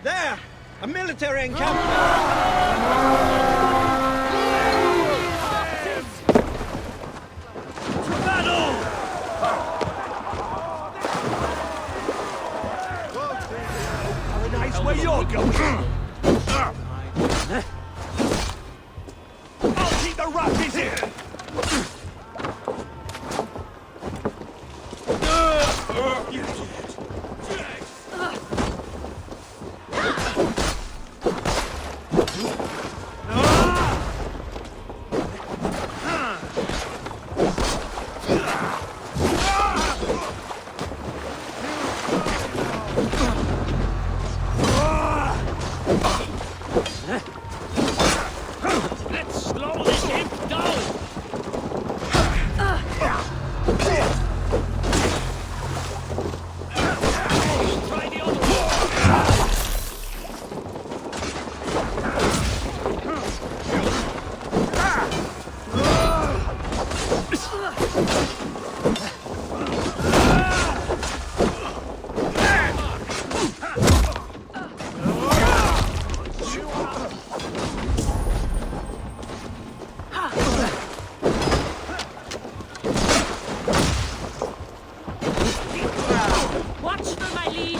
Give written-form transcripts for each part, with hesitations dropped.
There! A military encampment! Battle! Have a nice where you're going. I'll keep the ruffians here! Let's slow this imp down! Try the other one! Watch for my lead!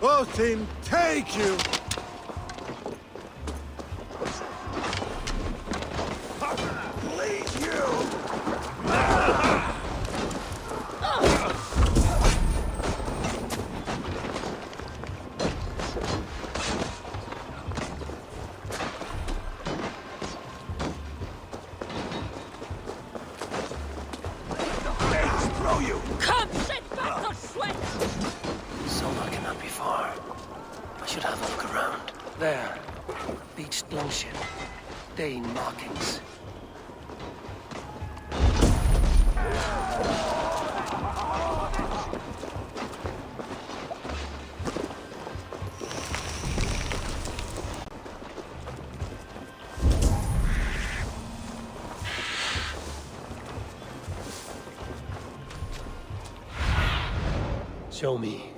Odin, take you! Leave you! Let's throw you! Come, sit back or sweat! Solar cannot be far. I should have a look around. There. Beached longship. Dane markings. Show me.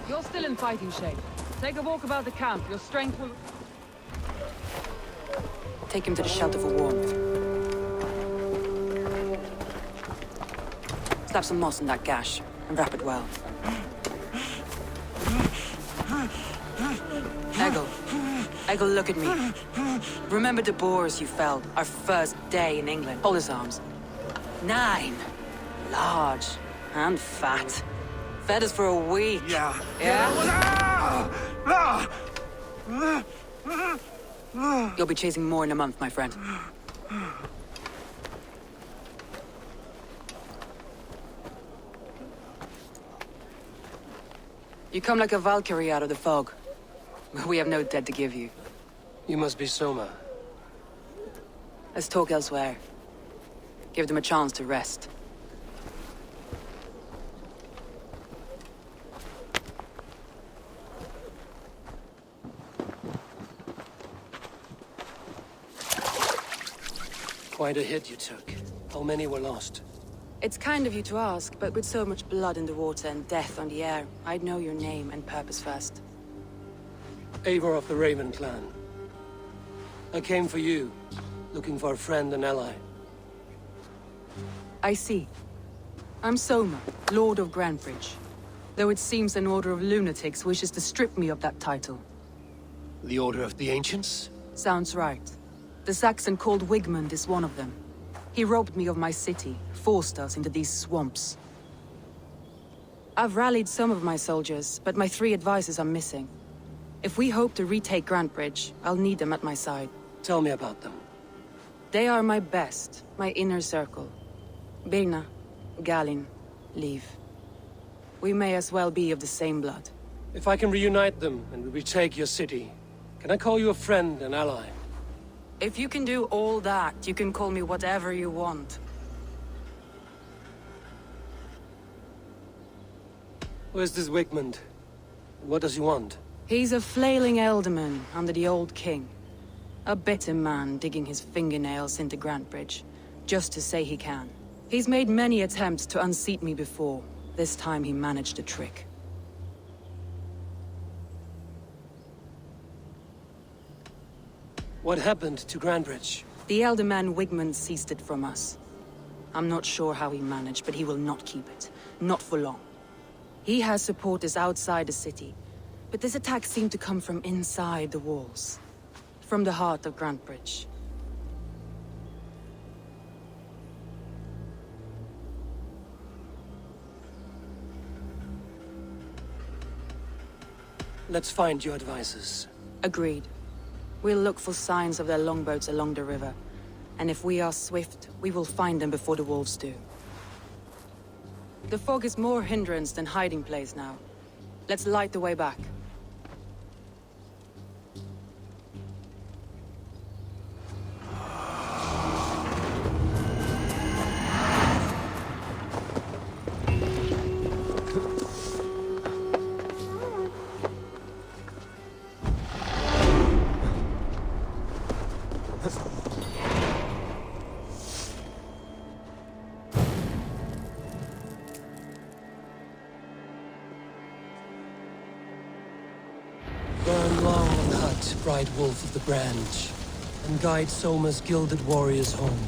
You're still in fighting shape. Take a walk about the camp. Your strength will... Take him to the shelter for warmth. Slap some moss in that gash, and wrap it well. Eggle, look at me. Remember the boars you felled, our first day in England? Hold his arms. 9. Large and fat. Fed us for a week. Yeah. You'll be chasing more in a month, my friend. You come like a Valkyrie out of the fog. We have no dead to give you. You must be Soma. Let's talk elsewhere. Give them a chance to rest. Quite a hit you took. How many were lost? It's kind of you to ask, but with so much blood in the water and death on the air, I'd know your name and purpose first. Eivor of the Raven clan. I came for you, looking for a friend and ally. I see. I'm Soma, Lord of Grantebridge. Though it seems an order of lunatics wishes to strip me of that title. The Order of the Ancients? Sounds right. The Saxon called Wigmund is one of them. He robbed me of my city, forced us into these swamps. I've rallied some of my soldiers, but my 3 advisors are missing. If we hope to retake Grantebridge, I'll need them at my side. Tell me about them. They are my best, my inner circle. Birna, Galin, Liv. We may as well be of the same blood. If I can reunite them and we retake your city, can I call you a friend and ally? If you can do all that, you can call me whatever you want. Where's this Wigmund? What does he want? He's a flailing elderman under the old king. A bitter man digging his fingernails into Grantebridge, just to say he can. He's made many attempts to unseat me before. This time he managed a trick. What happened to Grantebridge? The elder man Wigmund seized it from us. I'm not sure how he managed, but he will not keep it. Not for long. He has supporters outside the city, but this attack seemed to come from inside the walls. From the heart of Grantebridge. Let's find your advisors. Agreed. We'll look for signs of their longboats along the river. And if we are swift, we will find them before the wolves do. The fog is more hindrance than hiding place now. Let's light the way back. Burn long on the hut, bright wolf of the branch, and guide Soma's gilded warriors home.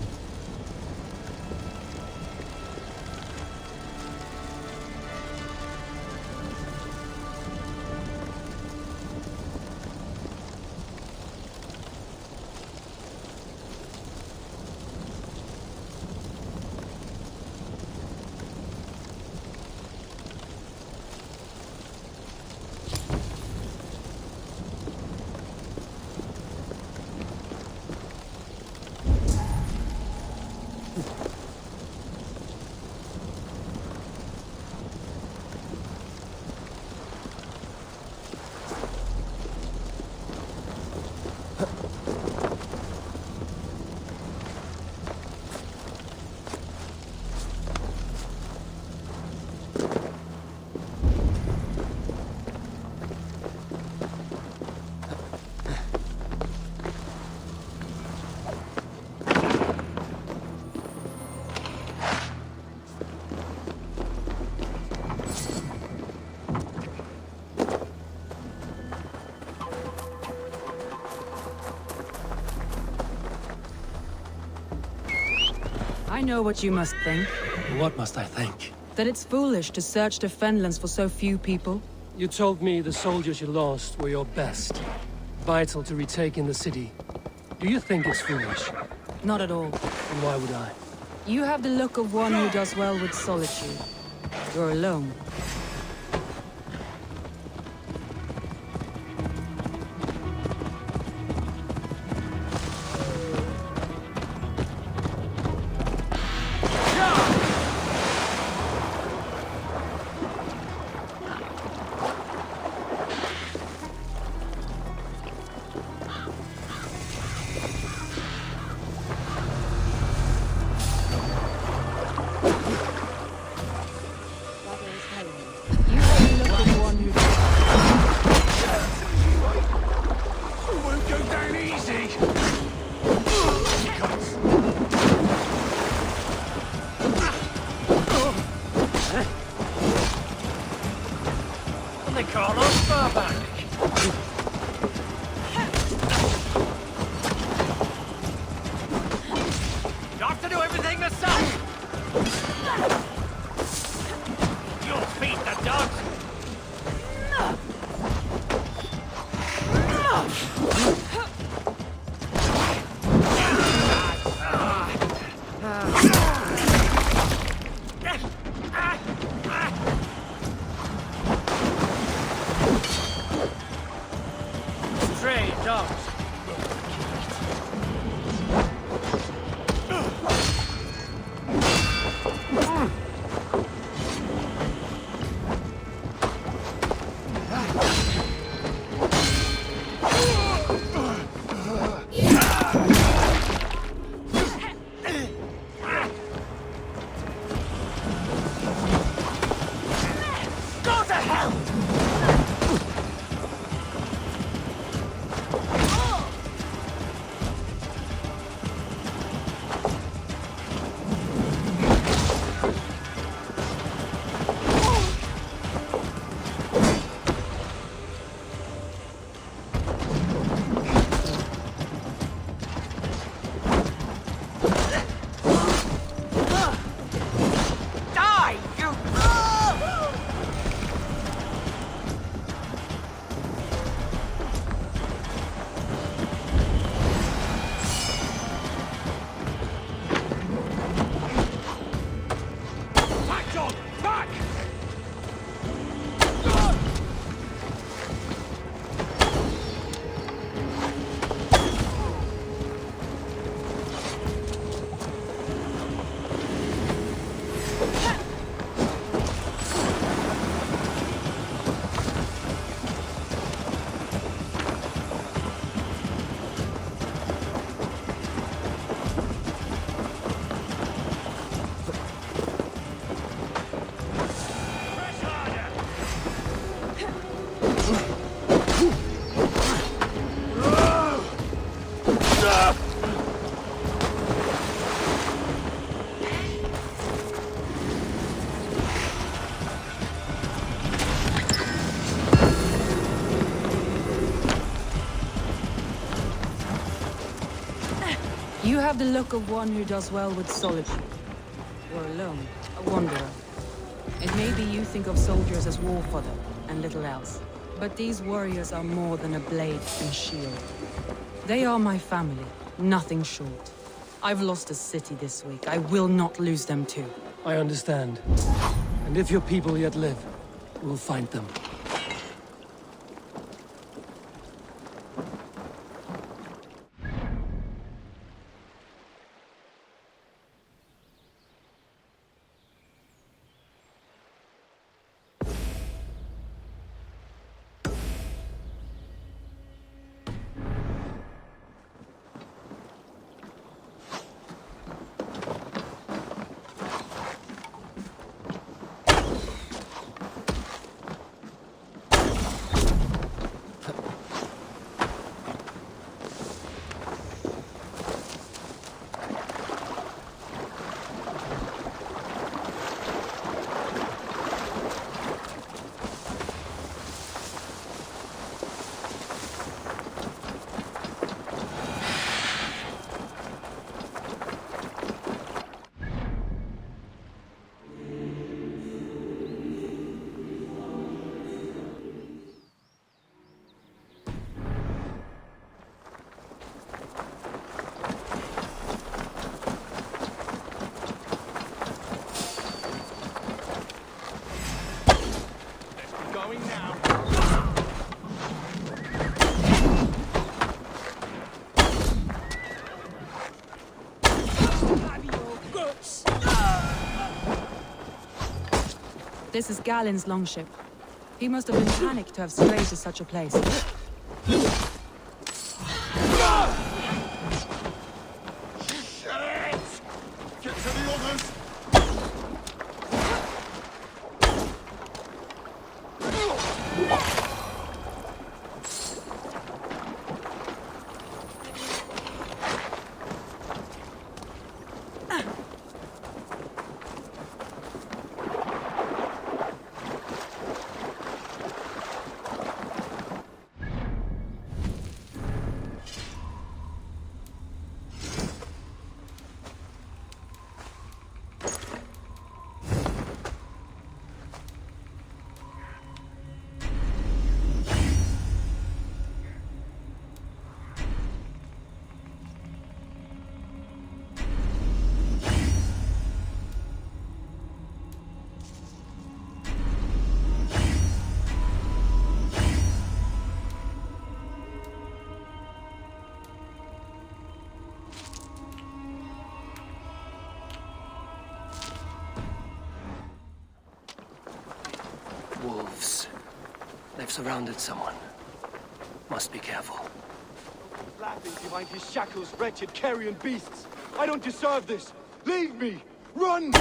I know what you must think. What must I think? That it's foolish to search the Fenlands for so few people. You told me the soldiers you lost were your best. Vital to retaking the city. Do you think it's foolish? Not at all. And why would I? You have the look of one who does well with solitude. You're alone. You have the look of one who does well with solitude. You're alone, a wanderer. It may be you think of soldiers as war fodder and little else. But these warriors are more than a blade and shield. They are my family, nothing short. I've lost a city this week. I will not lose them too. I understand. And if your people yet live, we'll find them. This is Galen's longship. He must have been panicked to have strayed to such a place. Get to the others! Wolves. They've surrounded someone. Must be careful. Laughing behind his shackles, wretched carrion beasts. I don't deserve this. Leave me! Run!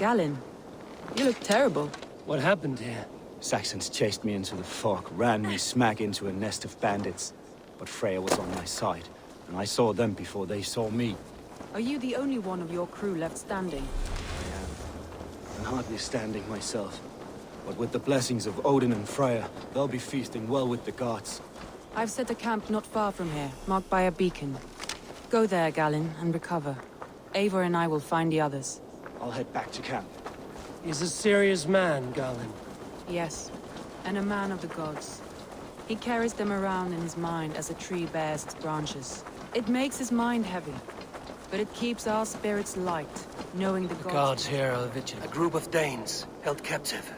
Galen, you look terrible. What happened here? Saxons chased me into the fog, ran me smack into a nest of bandits. But Freya was on my side, and I saw them before they saw me. Are you the only one of your crew left standing? I am. I'm hardly standing myself. But with the blessings of Odin and Freya, they'll be feasting well with the gods. I've set a camp not far from here, marked by a beacon. Go there, Galen, and recover. Eivor and I will find the others. I'll head back to camp. He's a serious man, Galen. Yes, and a man of the gods. He carries them around in his mind as a tree bears its branches. It makes his mind heavy, but it keeps our spirits light, knowing the The gods here are vigilant. A group of Danes held captive.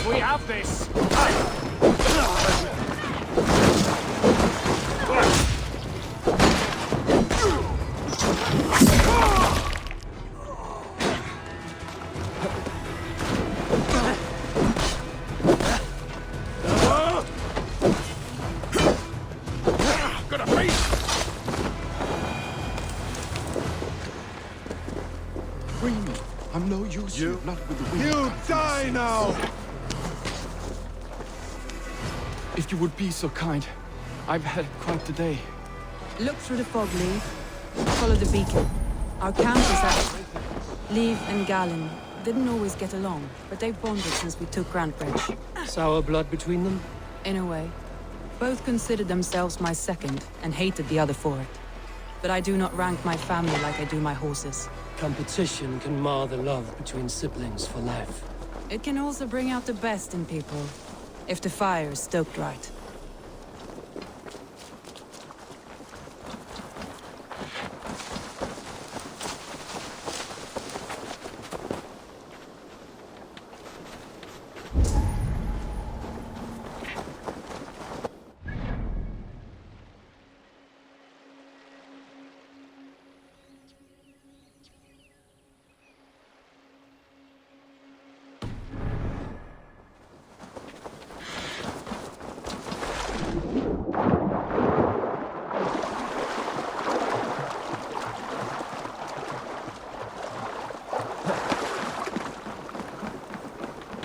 We have this! Bring me. I'm no use. You- Not with the wind. You die now! If you would be so kind. I've had quite the day. Look through the fog, Leaf. Follow the beacon. Our camp is at... Leaf and Galen didn't always get along, but they've bonded since we took Grantebridge. Sour blood between them? In a way. Both considered themselves my second, and hated the other for it. But I do not rank my family like I do my horses. Competition can mar the love between siblings for life. It can also bring out the best in people, if the fire is stoked right.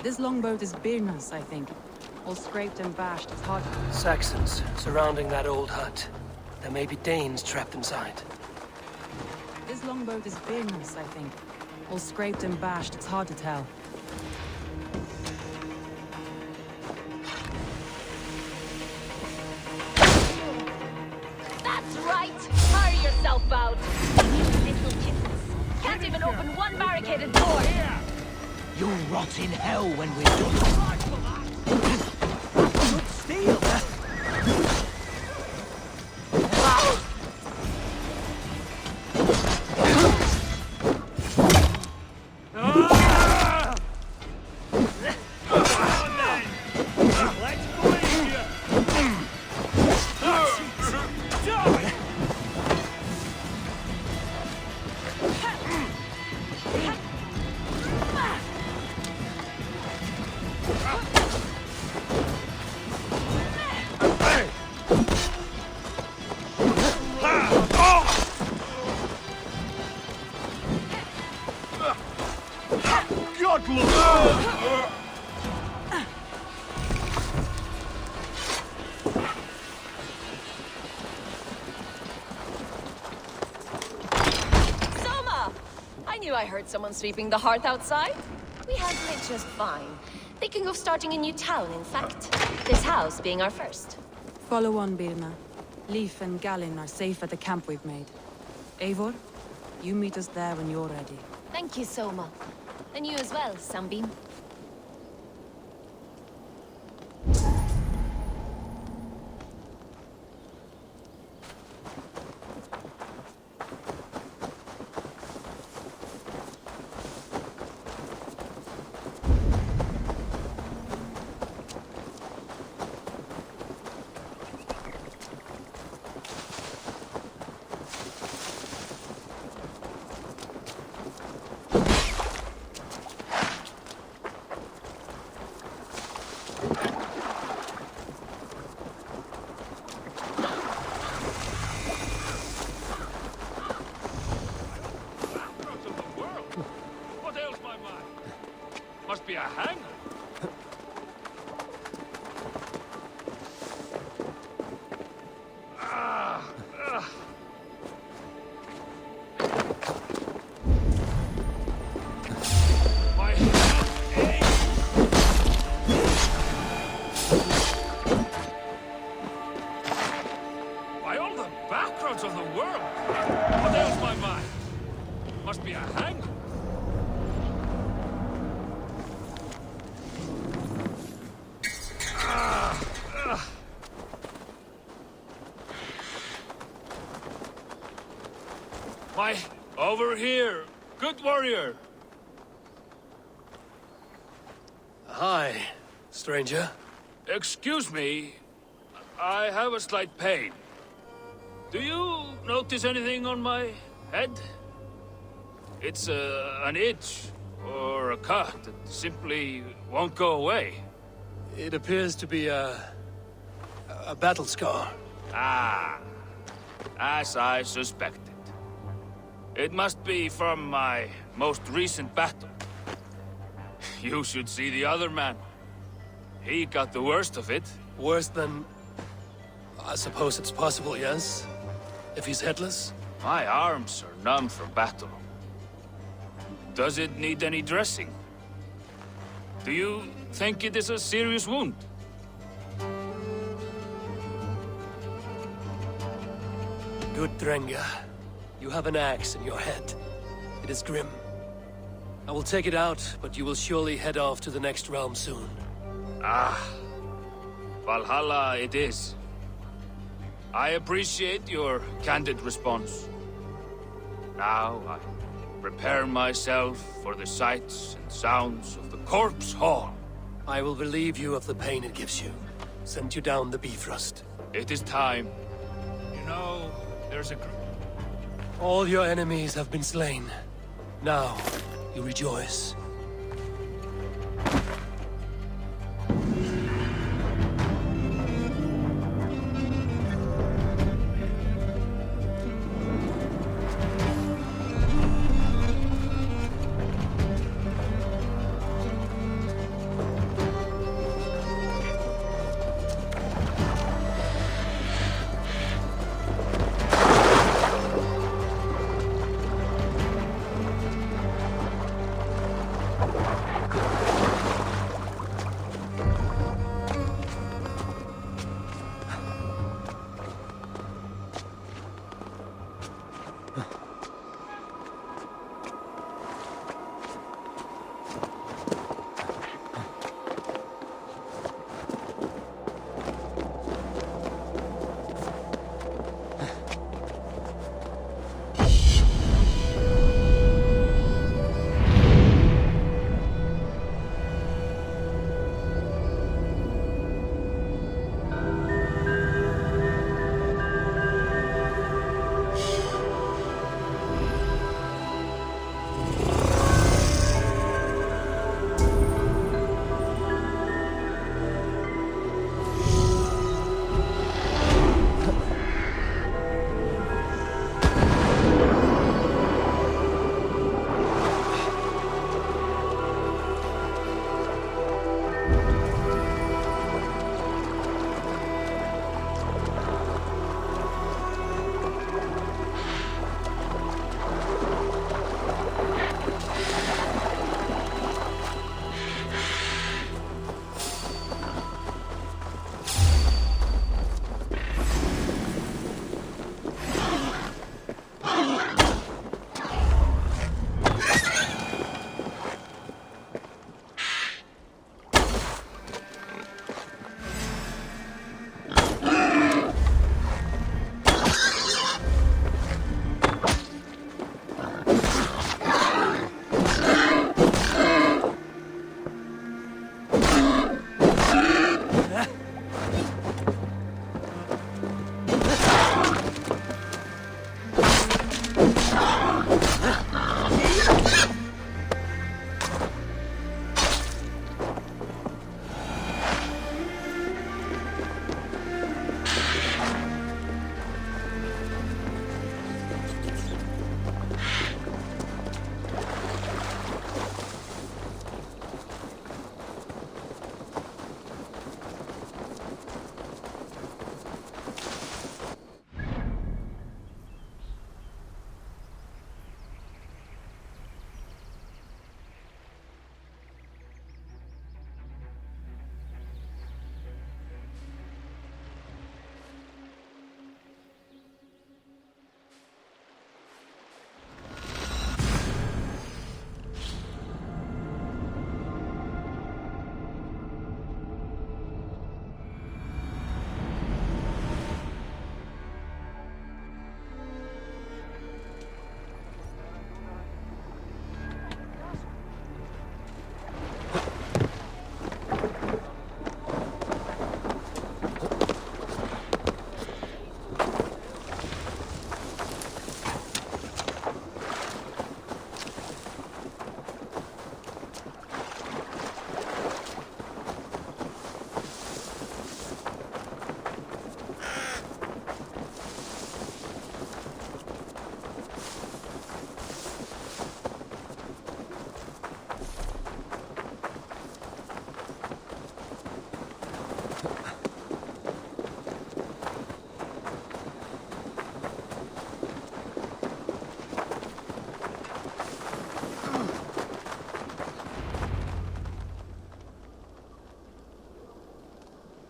This longboat is Birna's, I think. All scraped and bashed, it's hard. Saxons surrounding that old hut. There may be Danes trapped inside. This longboat is Birna's, I think. All scraped and bashed, it's hard to tell. That's right! Hurry yourself out! You little kittens! Can't even open one barricaded door! You'll rot in hell when we're done. Good steel! Soma! I knew I heard someone sweeping the hearth outside. We handle it just fine. Thinking of starting a new town, in fact. This house being our first. Follow on, Birna. Leif and Galen are safe at the camp we've made. Eivor, you meet us there when you're ready. Thank you, Soma. And you as well, Sunbeam. Over here, good warrior. Hi, stranger. Excuse me, I have a slight pain. Do you notice anything on my head? It's an itch or a cut that simply won't go away. It appears to be a battle scar. Ah, as I suspected. It must be from my most recent battle. You should see the other man. He got the worst of it. Worse than... I suppose it's possible, yes? If he's headless? My arms are numb from battle. Does it need any dressing? Do you think it is a serious wound? Good, Drenga. You have an axe in your head. It is grim. I will take it out, but you will surely head off to the next realm soon. Ah, Valhalla it is. I appreciate your candid response. Now I prepare myself for the sights and sounds of the Corpse Hall. I will relieve you of the pain it gives you. Send you down the Bifrost. It is time. You know, there's a group... All your enemies have been slain. Now, you rejoice.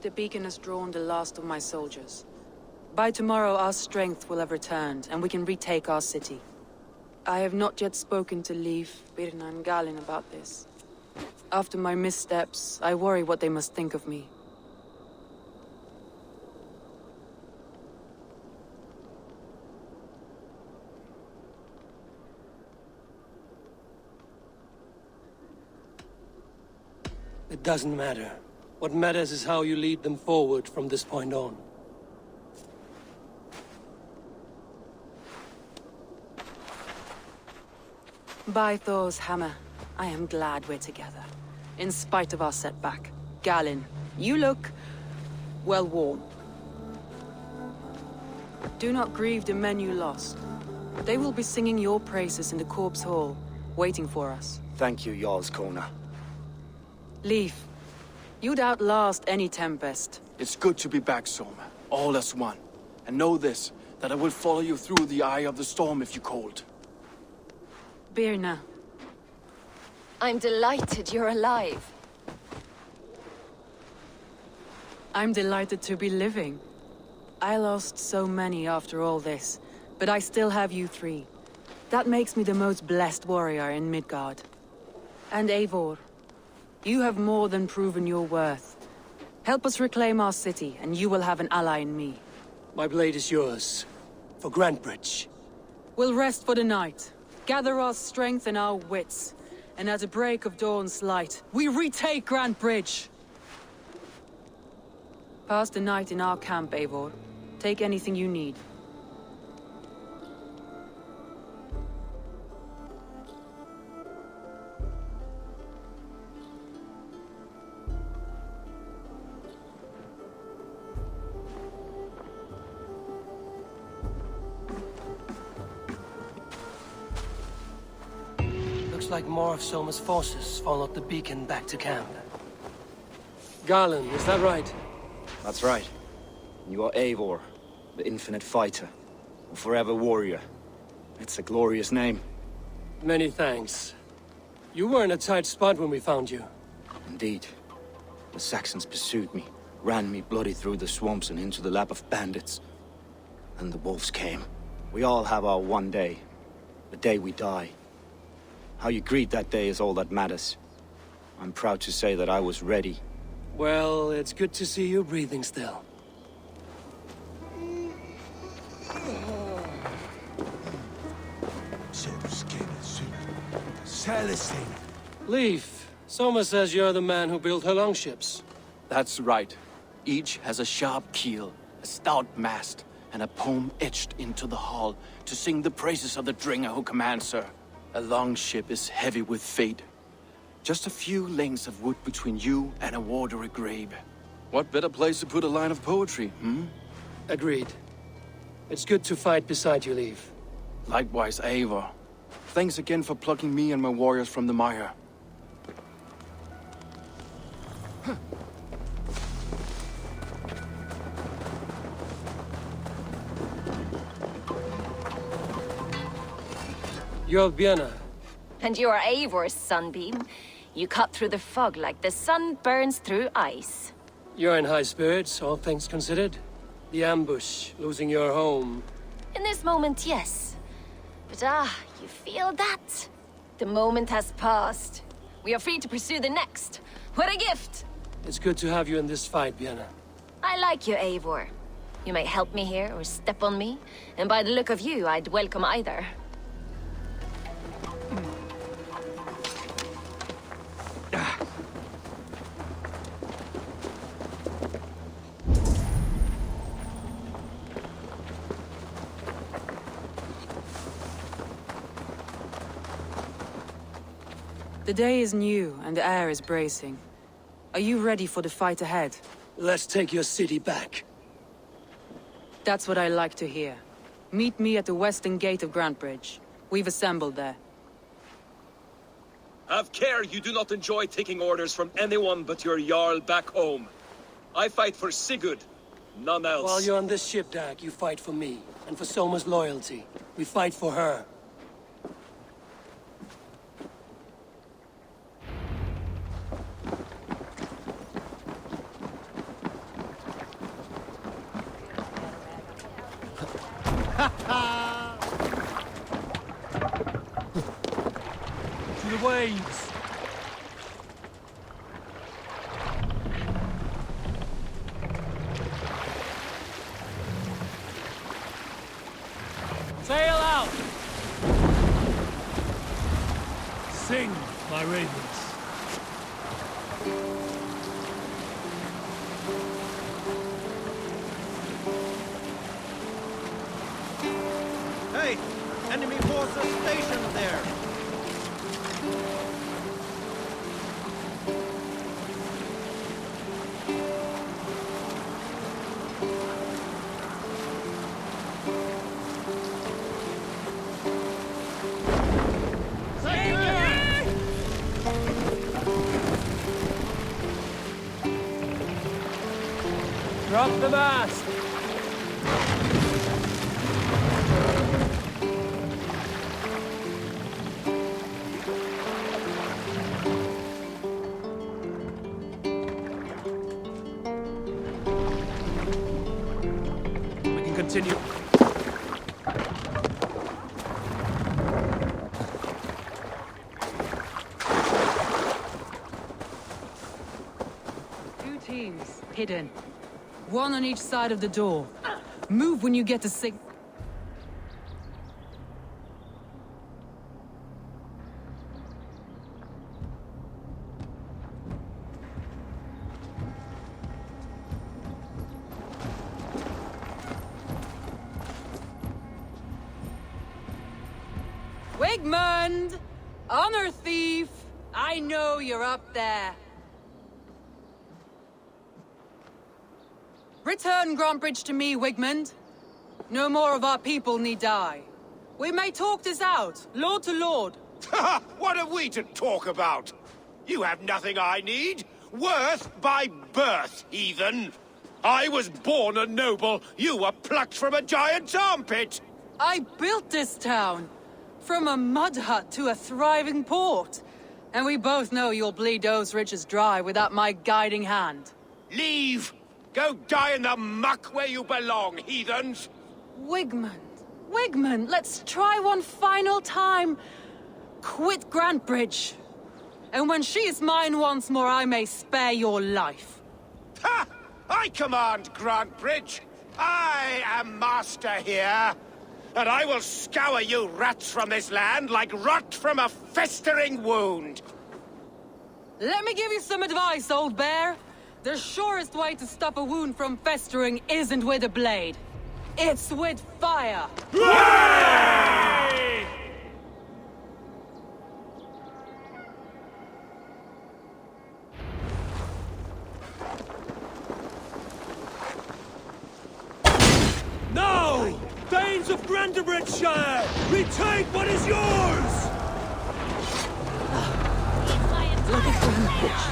The beacon has drawn the last of my soldiers. By tomorrow, our strength will have returned, and we can retake our city. I have not yet spoken to Leif, Birna, and Galin about this. After my missteps, I worry what they must think of me. It doesn't matter. What matters is how you lead them forward from this point on. By Thor's hammer, I am glad we're together. In spite of our setback. Galin, you look... well worn. Do not grieve the men you lost. They will be singing your praises in the Corpse Hall, waiting for us. Thank you, Jarl's Kona. Leif, you'd outlast any tempest. It's good to be back, Soma. All as one. And know this, that I will follow you through the eye of the storm if you called. Birna. I'm delighted you're alive. I'm delighted to be living. I lost so many after all this, but I still have you three. That makes me the most blessed warrior in Midgard. And Eivor, you have more than proven your worth. Help us reclaim our city, and you will have an ally in me. My blade is yours. For Grantebridge. We'll rest for the night. Gather our strength and our wits. And at the break of dawn's light, we retake Grantebridge! Pass the night in our camp, Eivor. Take anything you need. Looks like more of Soma's forces followed the beacon back to camp. Garland, is that right? That's right. You are Eivor, the infinite fighter, a forever warrior. It's a glorious name. Many thanks. You were in a tight spot when we found you. Indeed. The Saxons pursued me, ran me bloody through the swamps and into the lap of bandits. And the wolves came. We all have our one day. The day we die. How you greet that day is all that matters. I'm proud to say that I was ready. Well, it's good to see you breathing still. Leif, Soma says you're the man who built her longships. That's right. Each has a sharp keel, a stout mast, and a poem etched into the hull to sing the praises of the Dringer who commands her. A longship is heavy with fate. Just a few lengths of wood between you and a watery grave. What better place to put a line of poetry, hmm? Agreed. It's good to fight beside you, Leif. Likewise, Eivor. Thanks again for plucking me and my warriors from the mire. You're Björna. And you are Eivor's sunbeam. You cut through the fog like the sun burns through ice. You're in high spirits, all things considered. The ambush, losing your home. In this moment, yes. But you feel that? The moment has passed. We are free to pursue the next. What a gift! It's good to have you in this fight, Björna. I like you, Eivor. You may help me here or step on me, and by the look of you, I'd welcome either. The day is new, and the air is bracing. Are you ready for the fight ahead? Let's take your city back. That's what I like to hear. Meet me at the western gate of Grantebridge. We've assembled there. Have care you do not enjoy taking orders from anyone but your Jarl back home. I fight for Sigurd, none else. While you're on this ship, Dag, you fight for me, and for Soma's loyalty. We fight for her. the waves. Sail out! Sing, my ravens. Hey! Enemy forces stationed there! Drop the mast! We can continue. Two teams, hidden. One on each side of the door. Move when you get the sig... Wigmund! Honor thief! I know you're up there. Return Grantebridge to me, Wigmund. No more of our people need die. We may talk this out, lord to lord. What are we to talk about? You have nothing I need. Worth by birth, heathen. I was born a noble. You were plucked from a giant's armpit. I built this town. From a mud hut to a thriving port. And we both know you'll bleed those riches dry without my guiding hand. Leave! Go die in the muck where you belong, heathens! Wigmund, let's try one final time. Quit Grantebridge. And when she is mine once more, I may spare your life. Ha! I command Grantebridge. I am master here. And I will scour you rats from this land like rot from a festering wound. Let me give you some advice, old bear. The surest way to stop a wound from festering isn't with a blade. It's with fire. Hooray! No! Thanes of Grantebridgeshire! Retake what is yours! Look at Grantebridge.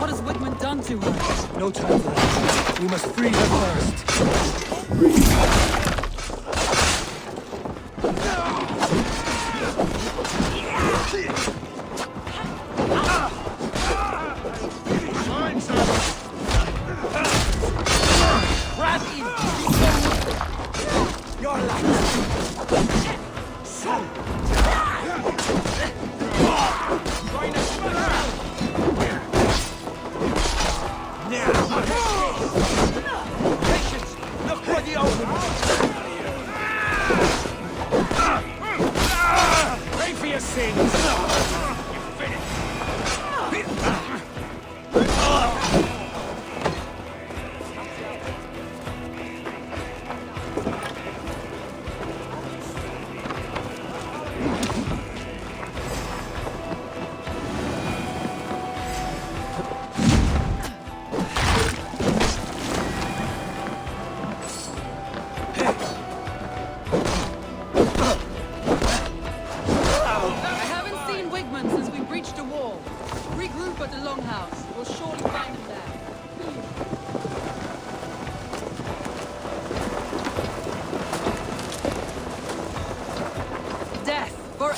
What has Wigmund done to her? No time for that. We must free her first.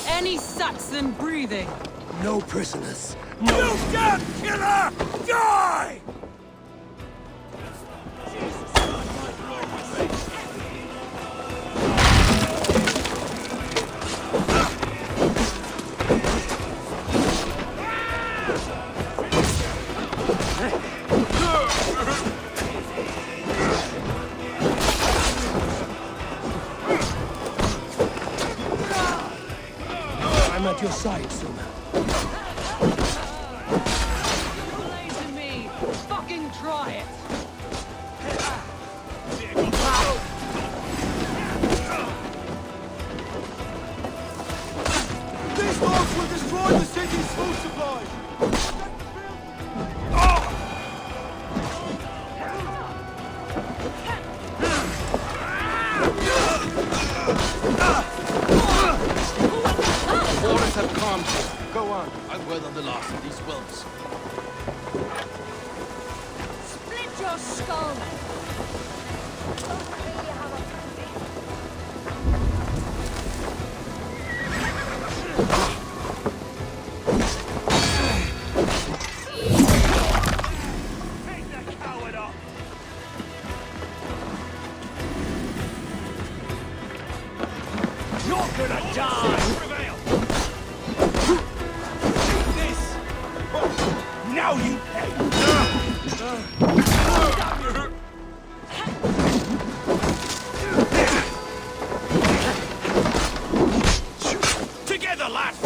Any Saxon breathing. No prisoners. You damn killer! Die! Blazing me! Fucking try it! These dogs will destroy the city's food supply! Waters have calmed here. Go on. I weather the last of these whelps. Split your skull! Now you pay! Together, lads!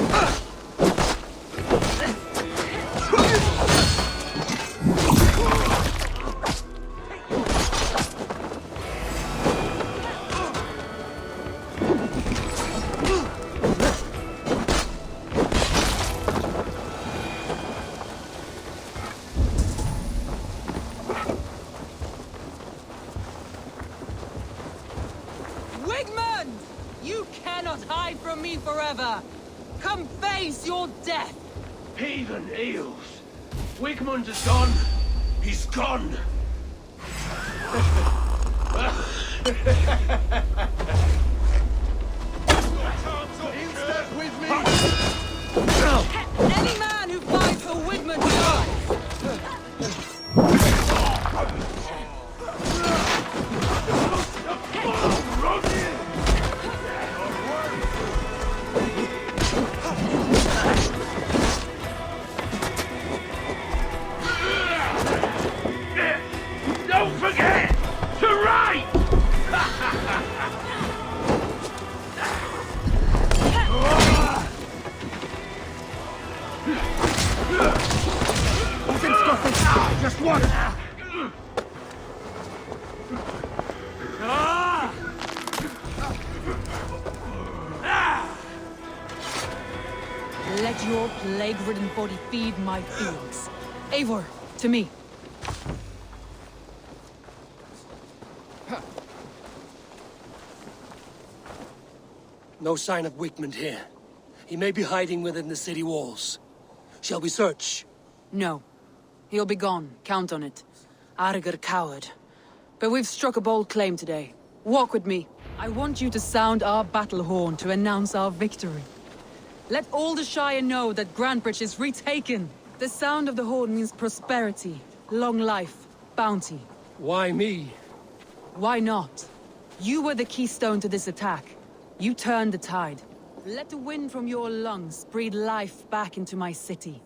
Wigmund! You cannot hide from me forever! Come face your death! Heathen eels. Wigmund is gone. He's gone. Any man who fights for Wigmund dies! Don't forget to write! Just one! Let your plague-ridden body feed my fields. Eivor, to me. No sign of Wigmund here. He may be hiding within the city walls. Shall we search? No. He'll be gone, count on it. Arger coward. But we've struck a bold claim today. Walk with me. I want you to sound our battle horn to announce our victory. Let all the Shire know that Grantebridge is retaken. The sound of the horn means prosperity, long life, bounty. Why me? Why not? You were the keystone to this attack. You turned the tide. Let the wind from your lungs breathe life back into my city.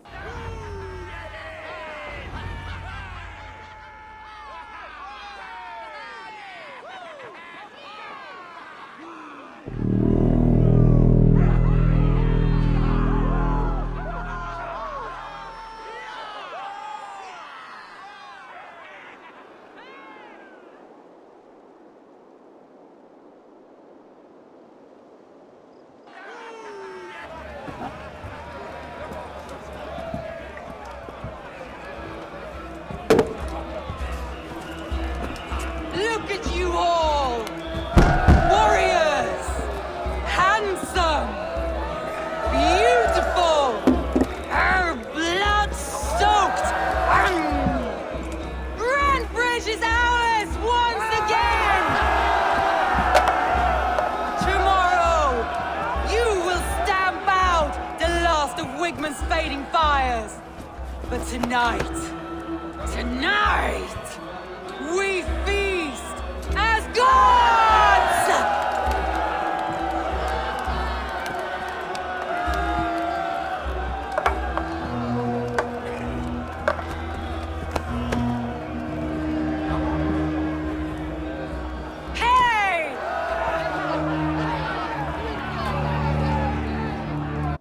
Look at you all! Warriors! Handsome! Beautiful! Her blood-soaked! Grantebridge is ours once again! Tomorrow, you will stamp out the last of Wigmund's fading fires! But tonight, we feast!